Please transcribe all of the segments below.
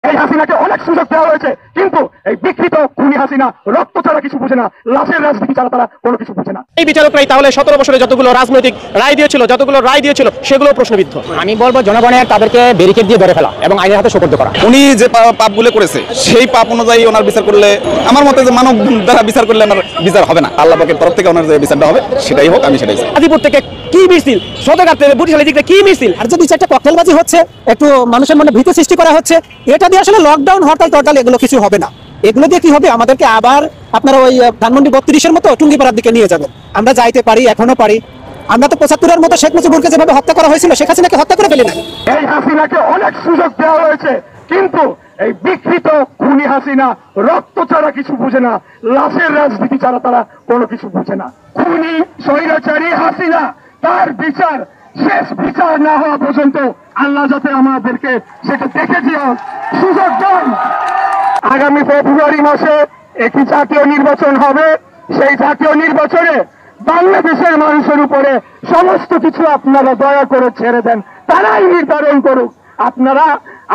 এই হাসিনাকে অনেক সুযোগ দেওয়া হয়েছে, কিন্তু এই বিকৃত খুনি হাসিনা রক্ত ছাড়া কিছু বুঝে না, লাশের রাজনীতি ছাড়া তারা কোনো কিছু বুঝে না। এই বিচারকরাই তাহলে 17 বছরে যতগুলো রাজনৈতিক রায় দিয়েছিল সেগুলো প্রশ্নবিদ্ধ। আমি বলবো জনগণের তাদেরকে ব্যারিকেড দিয়ে ধরে ফেলা এবং আইনের হাতে সোপর্দ করা। উনি যে পাপগুলো করেছে সেই পাপ অনুযায়ী ওনার বিচার করলে, আমার মতে যে মানব দ্বারা বিচার করলে ওনার বিচার হবে না, আল্লাহ পাকের তরফ থেকে ওনার যে বিচারটা হবে সেটাই হোক, আমি সেটাই চাই। গাজীপুর থেকে কি মিছিল, সদরঘাট থেকে বরিশালের দিকে কি মিছিল, আর যে 2-4টা ককটেলবাজি হচ্ছে, একটু মানুষের মনে ভীতি সৃষ্টি করা হচ্ছে, এটা দিয়ে আসলে লকডাউন হরতাল এগুলো কিছু হবে না। এগুলো দিয়ে কি হবে, আমাদেরকে আবার আপনারা ওই ধানমন্ডি 32-এর মতো টুঙ্গিপাড়ার দিকে নিয়ে যাবেন। আমরা যাইতে পারি, এখনো পারি। আমরা তো 75-এর মতো শেখ মুজিবুরকে যেভাবে হত্যা করা হয়েছিল, শেখ হাসিনাকে হত্যা করে ফেলি না। এই হাসিনাকে অনেক সুযোগ দেওয়া হয়েছে, কিন্তু এই বিকৃত খুনি হাসিনা রক্ত ছাড়া কিছু বুঝে না, লাশের রাজনীতি ছাড়া তারা কোনো কিছু বুঝে না। খুনি স্বৈরাচারী হাসিনা, তার বিচার, শেষ বিচার না হওয়া পর্যন্ত আল্লাহ যাতে আমাদেরকে সেটা দেখে দিয়ে সুযোগ দেন। আগামী ফেব্রুয়ারি মাসে একটি জাতীয় নির্বাচন হবে। সেই জাতীয় নির্বাচনে বাংলাদেশের মানুষের উপরে সমস্ত কিছু আপনারা দয়া করে ছেড়ে দেন, তারাই নির্ধারণ করুক। আপনারা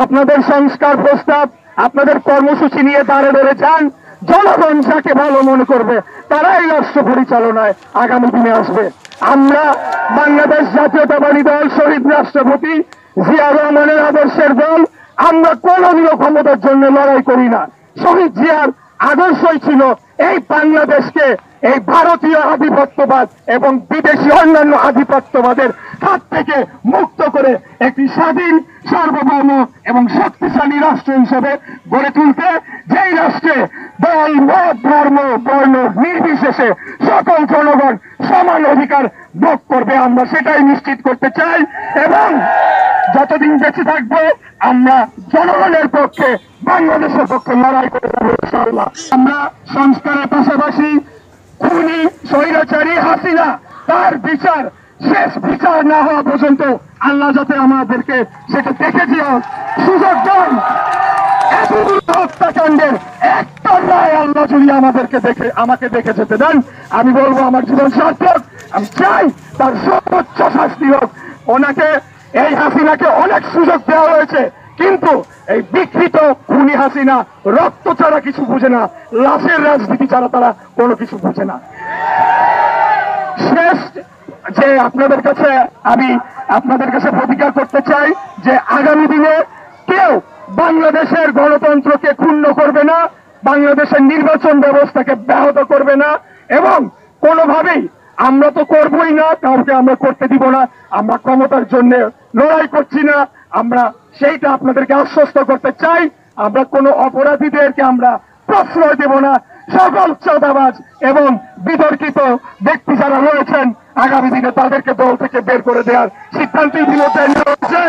আপনাদের সংস্কার প্রস্তাব, আপনাদের কর্মসূচি নিয়ে দাঁড়ে দাঁড়ে যান। জনগণ যাকে ভালো মনে করবে তারাই রাষ্ট্র পরিচালনায় আগামী দিনে আসবে। আমরা বাংলাদেশ জাতীয়তাবাদী দল, শহীদ রাষ্ট্রপতি জিয়া রহমানের আদর্শের দল, আমরা কোনদিনও ক্ষমতার জন্য লড়াই করি না। শহীদ জিয়ার আদর্শই ছিল এই বাংলাদেশকে এই ভারতীয় আধিপত্যবাদ এবং বিদেশি অন্যান্য আধিপত্যবাদের হাত থেকে মুক্ত করে একটি স্বাধীন, সার্বভৌম এবং শক্তিশালী রাষ্ট্র হিসেবে গড়ে তুলতে, যেই রাষ্ট্রে দল, মত, ধর্ম, বর্ণ নির্বিশেষে সকল জনগণ সমান অধিকার ভোগ করবে, আমরা সেটাই নিশ্চিত করতে চাই। এবং যতদিন বেঁচে থাকবো আমরা জনগণের পক্ষে, বাংলাদেশের পক্ষে লড়াই করে যাবো ইনশাআল্লাহ। আমরা সংস্কারের পাশাপাশি খুনি স্বৈরাচারী হাসিনা, তার বিচার, শেষ বিচার না হওয়া পর্যন্ত আল্লাহ যাতে আমাদেরকে সেটা দেখে দিয়ে সুযোগ দেন। এতগুলো হত্যাকাণ্ডের একটা রায় আল্লাহ যদি আমাকে দেখে যেতে দেন, আমি বলবো আমার জীবন সার্থক। আমি চাই তার সর্বোচ্চ শাস্তি হোক। ওনাকে, এই হাসিনাকে অনেক সুযোগ দেওয়া হয়েছে, কিন্তু এই বিকৃত খুনি হাসিনা রক্ত ছাড়া কিছু বুঝে না, লাশের রাজনীতি ছাড়া তারা কোনো কিছু বুঝে না। শেষ যে আমি আপনাদের কাছে প্রতিজ্ঞা করতে চাই যে আগামী দিনে কেউ বাংলাদেশের গণতন্ত্রকে ক্ষুণ্ণ করবে না, বাংলাদেশের নির্বাচন ব্যবস্থাকে ব্যাহত করবে না, এবং কোনোভাবেই আমরা তো করবই না, কাউকে আমরা করতে দিব না। আমরা ক্ষমতার জন্য লড়াই করছি না, আমরা সেইটা আপনাদেরকে আশ্বস্ত করতে চাই। আমরা কোনো অপরাধীদেরকে আমরা প্রশ্রয় দেব না। সকল চাঁদাবাজ এবং বিতর্কিত ব্যক্তি যারা রয়েছেন, আগামী দিনে তাদেরকে দল থেকে বের করে দেওয়ার সিদ্ধান্তই বিরোধী হচ্ছে।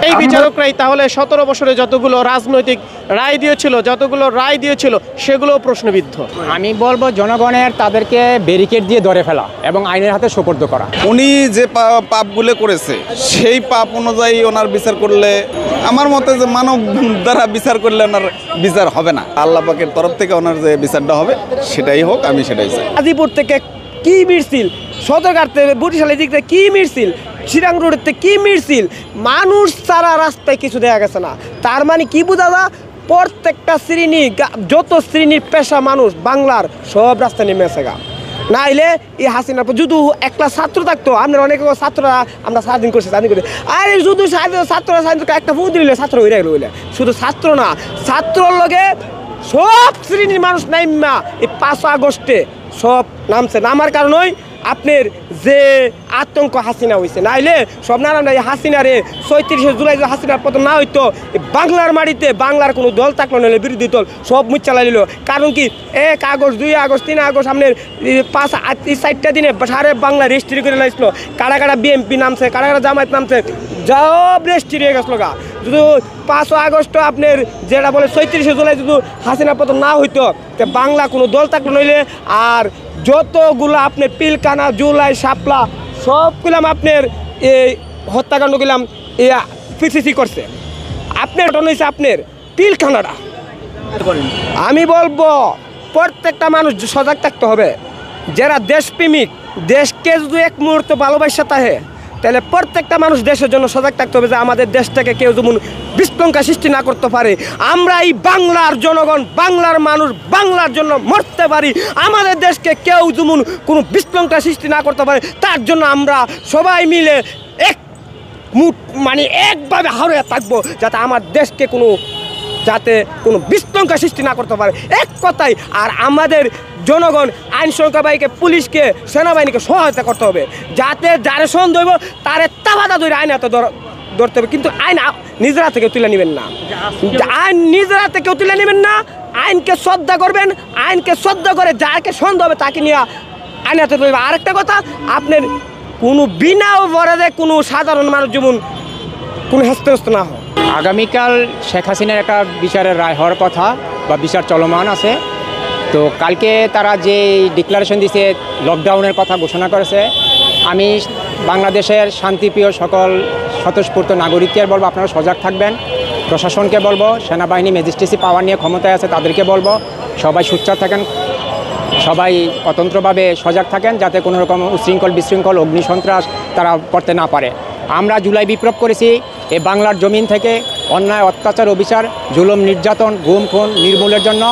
এই বিচারকরাই তাহলে 17 বছরে যতগুলো রাজনৈতিক রায় দিয়েছিল সেগুলো প্রশ্নবিদ্ধ। আমি বলবো জনগণের তাদেরকে ব্যারিকেড দিয়ে ধরে ফেলা এবং আইনের হাতে সোপর্দ করা। উনি যে পাপগুলো করেছে সেই পাপ অনুযায়ী ওনার বিচার করলে, আমার মতে যে মানব দ্বারা বিচার করলে ওনার বিচার হবে না, আল্লাহ পাকের তরফ থেকে ওনার যে বিচারটা হবে সেটাই হোক, আমি সেটাই চাই। গাজীপুর থেকে কি মিছিল, সদরঘাট থেকে বরিশালের দিক থেকে কি মিছিল, চিরাং রোডের থেকে কি মিছিল, মানুষ ছাড়া রাস্তায় কিছু দেখা গেছে না। তার মানে কি বোঝা যায়, প্রত্যেকটা শ্রেণী, যত শ্রেণীর পেশা মানুষ বাংলার সব রাস্তায় নেমে আসে গা। না হলে এই হাসিনা যদি একটা ছাত্র থাকতো, আপনার অনেক ছাত্ররা আমরা স্বাধীন করছি, আরে শুধু ছাত্ররা একটা ফুল দিলে ছাত্র হয়ে গেল। শুধু ছাত্র না, ছাত্রর লগে সব শ্রেণীর মানুষ নাইমা এই 5 আগস্টে সব নামার কারণেই আপনার যে আতঙ্ক হাসিনা হয়েছে। নাইলে সব নানান হাসিনারে 36 জুলাই হাসিনার পতন না হইতো, বাংলার মাটিতে বাংলার কোনো দল থাকলো না, বিরোধী দল সব মুখ চালাইল। কারণ কি 1 আগস্ট, 2 আগস্ট, 3 আগস্ট আপনার 5-4টা দিনে সারে বাংলা রেজিস্ট্রি করে লাইছিল। কারা কারা বিএনপি নামছে, কারা কারা জামায়াত নামছে, সব রেজিস্ট্রি হয়ে গেছিল গা। শুধু 5 আগস্ট আপনার যেটা বলে 36 জুলাই যদি হাসিনা পতন না হইতো, বাংলা কোনো দল থাকলো নইলে। আর যতগুলো আপনার পিলকানা, জুলাই, শাপলা সবগুলাম আপনার এই হত্যাকাণ্ড গেলাম পিসিসি করছে। আপনার হয়েছে আপনার পিলখানাটা। আমি বলবো প্রত্যেকটা মানুষ সজাগ থাকতে হবে। যারা দেশপ্রেমিক, দেশকে যদি এক মুহূর্ত ভালোবাসা থাকে, তাহলে প্রত্যেকটা মানুষ দেশের জন্য সজাগ থাকতে হবে যে আমাদের দেশটাকে কেউ যেমন বিশৃঙ্খলা সৃষ্টি না করতে পারে। আমরা এই বাংলার জনগণ, বাংলার মানুষ বাংলার জন্য মরতে পারি। আমাদের দেশকে কেউ যেমন কোনো বিশৃঙ্খলা সৃষ্টি না করতে পারে, তার জন্য আমরা সবাই মিলে মানে একভাবে হারিয়ে থাকবো, যাতে আমার দেশকে যাতে কোনো বিশৃঙ্খলা সৃষ্টি না করতে পারে, এক কথাই। আর আমাদের জনগণ আইন শৃঙ্খলা বাহিনীকে, পুলিশকে, সেনাবাহিনীকে সহায়তা করতে হবে, যাতে যারে সন্দেহ হইব তারে তাবাদা ধরে আইন হাতে ধরতে হবে। কিন্তু আইন নিজেরা থেকে তুলে নেবেন না, আইন নিজেরা থেকে তুলে নেবেন না। আইনকে শ্রদ্ধা করবেন, আইনকে শ্রদ্ধা করে যাকে সন্দেহ হবে তাকে নিয়ে আইন হাতে তুলে। আরেকটা কথা, আপনার কোনো বিনা অপরাধে কোনো সাধারণ মানুষ যেমন কোনো হেস্তনেস্ত না হয়। আগামীকাল শেখ হাসিনার একটা বিচারের রায় হওয়ার কথা বা বিচার চলমান আছে। তো কালকে তারা যে ডিক্লারেশন দিয়েছে, লকডাউনের কথা ঘোষণা করেছে, আমি বাংলাদেশের শান্তিপ্রিয় সকল স্বতঃস্ফূর্ত নাগরিককে বলবো আপনারা সজাগ থাকবেন। প্রশাসনকে বলবো, সেনাবাহিনী ম্যাজিস্ট্রেসি পাওয়ার নিয়ে ক্ষমতায় আছে তাদেরকে বলবো সবাই সোচ্চার থাকেন, সবাই অতন্ত্রভাবে সজাগ থাকেন, যাতে কোনো রকম উশৃঙ্খল বিশৃঙ্খল অগ্নিসন্ত্রাস তারা করতে না পারে। আমরা জুলাই বিপ্লব করেছি এই বাংলার জমিন থেকে অন্যায় অত্যাচার অবিচার জুলুম নির্যাতন গুম খুন নির্মূলের জন্য।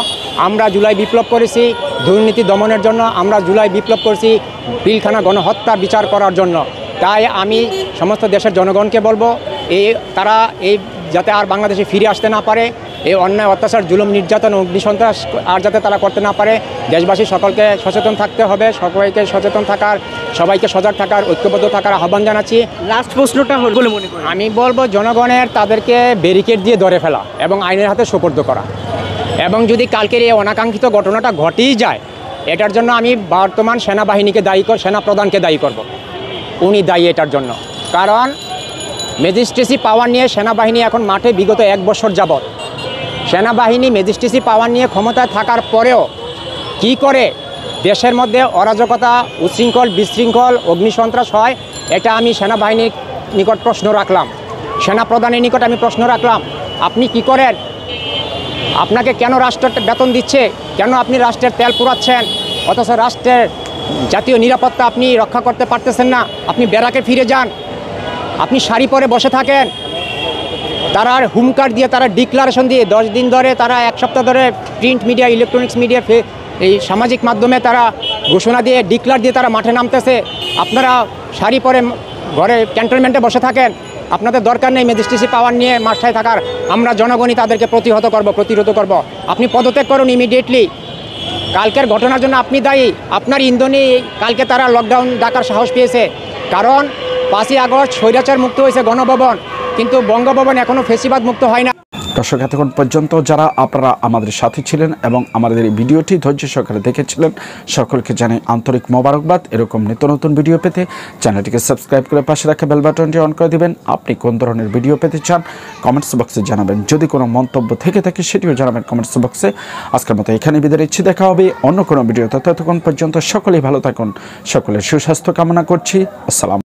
আমরা জুলাই বিপ্লব করেছি দুর্নীতি দমনের জন্য। আমরা জুলাই বিপ্লব করেছি পিলখানা গণহত্যা বিচার করার জন্য। তাই আমি সমস্ত দেশের জনগণকে বলবো তারা যাতে আর বাংলাদেশে ফিরে আসতে না পারে, এই অন্যায় অত্যাচার জুলুম নির্যাতন অগ্নিসন্ত্রাস আর যাতে তারা করতে না পারে। দেশবাসী সকলকে সচেতন থাকতে হবে, সবাইকে সচেতন থাকার, সবাইকে সজাগ থাকার, ঐক্যবদ্ধ থাকার আহ্বান জানাচ্ছি। লাস্ট প্রশ্নটা হল বলে মনে করি, আমি বলবো জনগণের তাদেরকে ব্যারিকেড দিয়ে ধরে ফেলা এবং আইনের হাতে সোপর্দ করা। এবং যদি কালকের এই অনাকাঙ্ক্ষিত ঘটনাটা ঘটেই যায়, এটার জন্য আমি বর্তমান সেনাবাহিনীকে সেনাপ্রধানকে দায়ী করব। উনি দায়ী এটার জন্য, কারণ ম্যাজিস্ট্রেসি পাওয়ার নিয়ে সেনাবাহিনী এখন মাঠে বিগত 1 বছর যাবৎ। সেনাবাহিনী ম্যাজিস্ট্রেসি পাওয়ার নিয়ে ক্ষমতায় থাকার পরেও কি করে দেশের মধ্যে অরাজকতা, উচ্ছৃঙ্খল বিশৃঙ্খল অগ্নিসন্ত্রাস হয়, এটা আমি সেনাবাহিনীর নিকট প্রশ্ন রাখলাম, সেনাপ্রধানের নিকট আমি প্রশ্ন রাখলাম। আপনি কি করেন? আপনাকে কেন রাষ্ট্র বেতন দিচ্ছে? কেন আপনি রাষ্ট্রের তেল পোড়াচ্ছেন? অথচ রাষ্ট্রের জাতীয় নিরাপত্তা আপনি রক্ষা করতে পারতেছেন না। আপনি ব্যারাকে ফিরে যান, আপনি শাড়ি পরে বসে থাকেন। তারা হুমকার দিয়ে, তারা ডিক্লারেশন দিয়ে 10 দিন ধরে, তারা 1 সপ্তাহ ধরে প্রিন্ট মিডিয়া, ইলেকট্রনিক্স মিডিয়া, এই সামাজিক মাধ্যমে তারা ঘোষণা দিয়ে, ডিক্লার দিয়ে তারা মাঠে নামতেছে। আপনারা শাড়ি পরে ঘরে ক্যান্টনমেন্টে বসে থাকেন। আপনাদের দরকার নেই ম্যাজিস্ট্রেসি পাওয়ার নিয়ে মাঠে থাকার। আমরা জনগণই তাদেরকে প্রতিরোধ করব। আপনি পদত্যাগ করুন ইমিডিয়েটলি। কালকের ঘটনার জন্য আপনি দায়ী, আপনার ইন্ধনই কালকে তারা লকডাউন ডাকার সাহস পেয়েছে। কারণ 5ই আগস্ট স্বৈরাচার মুক্ত হয়েছে গণভবন, কিন্তু বঙ্গভবন এখনও ফেসিবাদ মুক্ত হয় না। দর্শক, এতক্ষণ পর্যন্ত যারা আপনারা আমাদের সাথে ছিলেন এবং আমাদের এই ভিডিওটি ধৈর্য সহকারে দেখেছিলেন, সকলকে জানাই আন্তরিক মোবারকবাদ। এরকম নিত্য নতুন ভিডিও পেতে চ্যানেলটিকে সাবস্ক্রাইব করে পাশে রাখা বেল বাটনটি অন করে দিবেন। আপনি কোন ধরনের ভিডিও পেতে চান কমেন্টস বক্সে জানাবেন। যদি কোনো মন্তব্য থেকে থাকে সেটিও জানাবেন কমেন্টস বক্সে। আজকের মতো এখানে বিদায় নিচ্ছি, দেখা হবে অন্য কোনো ভিডিওতে। ততক্ষণ পর্যন্ত সকলেই ভালো থাকুন, সকলের সুস্বাস্থ্য কামনা করছি। আসসালাম।